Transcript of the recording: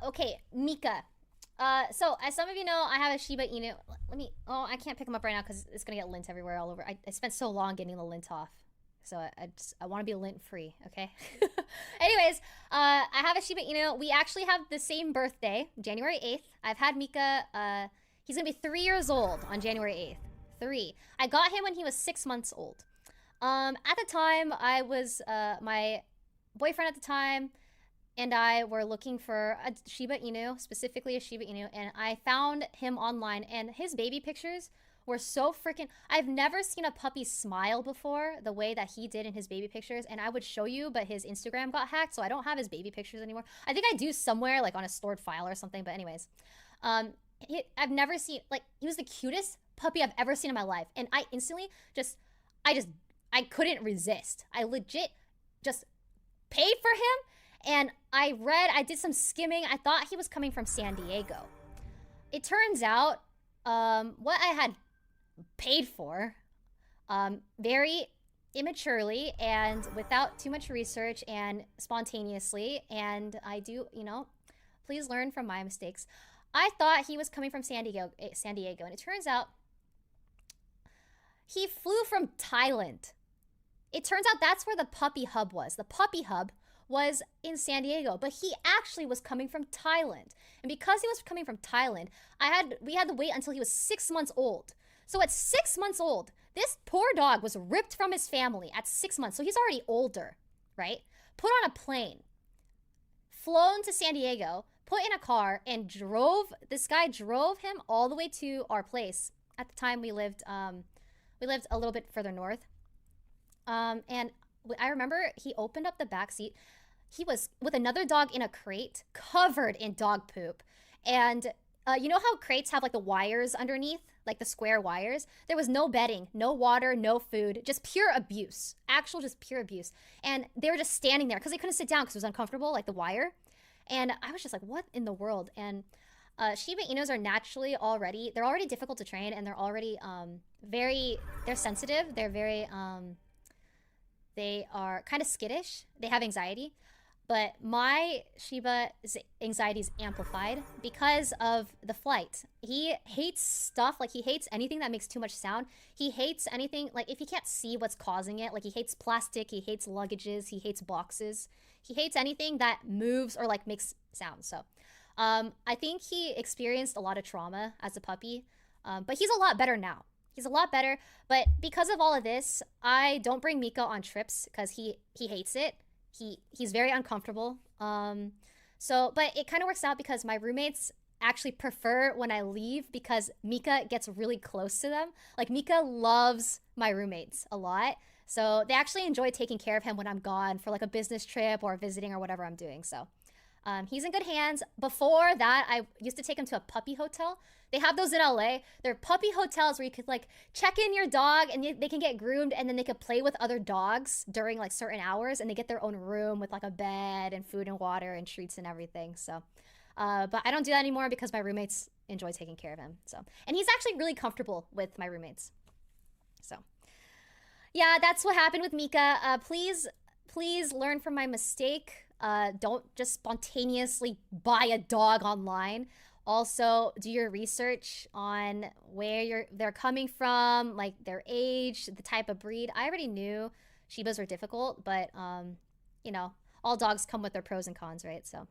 Okay, Mika. So as some of you know, I have a Shiba Inu. Let me. Oh, I can't pick him up right now because it's gonna get lint everywhere, all over. I spent so long getting the lint off, so I want to be lint free. Okay. Anyways, I have a Shiba Inu. We actually have the same birthday, January 8th. I've had Mika. He's gonna be 3 years old on January 8th. 3. I got him when he was 6 months old. At the time, I was my boyfriend at the time and I were looking for a Shiba Inu, specifically a Shiba Inu, and I found him online, and his baby pictures were so freaking. I've never seen a puppy smile before the way that he did in his baby pictures, and I would show you, but his Instagram got hacked, so I don't have his baby pictures anymore. I think I do somewhere, like on a stored file or something, but anyways. I've never seen, like, he was the cutest puppy I've ever seen in my life, and I instantly I couldn't resist. I legit just paid for him, and I did some skimming. I thought he was coming from San Diego. It turns out, what I had paid for, very immaturely and without too much research and spontaneously, and I do, please learn from my mistakes. I thought he was coming from San Diego, and it turns out he flew from Thailand. It turns out that's where the puppy hub was. The puppy hub was in San Diego, but he actually was coming from Thailand. And because he was coming from Thailand, we had to wait until he was 6 months old. So at 6 months old, this poor dog was ripped from his family at 6 months. So he's already older, right? Put on a plane, flown to San Diego, put in a car, and this guy drove him all the way to our place. At the time we lived a little bit further north. And I remember he opened up the back seat. He was with another dog in a crate covered in dog poop. And you know how crates have like the wires underneath, like the square wires? There was no bedding, no water, no food, just pure abuse. Actual just pure abuse. And they were just standing there because they couldn't sit down because it was uncomfortable, like the wire. And I was just like, what in the world? And Shiba Inus are they're already difficult to train, and they're already they're sensitive. They are kind of skittish. They have anxiety. But my Shiba's anxiety is amplified because of the flight. He hates stuff, like he hates anything that makes too much sound. He hates anything, like if he can't see what's causing it, like he hates plastic, he hates luggages, he hates boxes. He hates anything that moves or like makes sound. So I think he experienced a lot of trauma as a puppy, but he's a lot better now. He's a lot better, but because of all of this, I don't bring Mika on trips because he hates it. He's very uncomfortable. But it kind of works out because my roommates actually prefer when I leave because Mika gets really close to them. Like Mika loves my roommates a lot. So they actually enjoy taking care of him when I'm gone for like a business trip or visiting or whatever I'm doing. So he's in good hands. Before that, I used to take him to a puppy hotel. They have those in LA. They're puppy hotels where you could like check in your dog and they can get groomed, and then they could play with other dogs during like certain hours, and they get their own room with like a bed and food and water and treats and everything. So, but I don't do that anymore because my roommates enjoy taking care of him. So, and he's actually really comfortable with my roommates. So, yeah, that's what happened with Mika. Please learn from my mistake. Don't just spontaneously buy a dog online. Also, do your research on where they're coming from, like their age, the type of breed. I already knew Shibas were difficult, but all dogs come with their pros and cons, right? So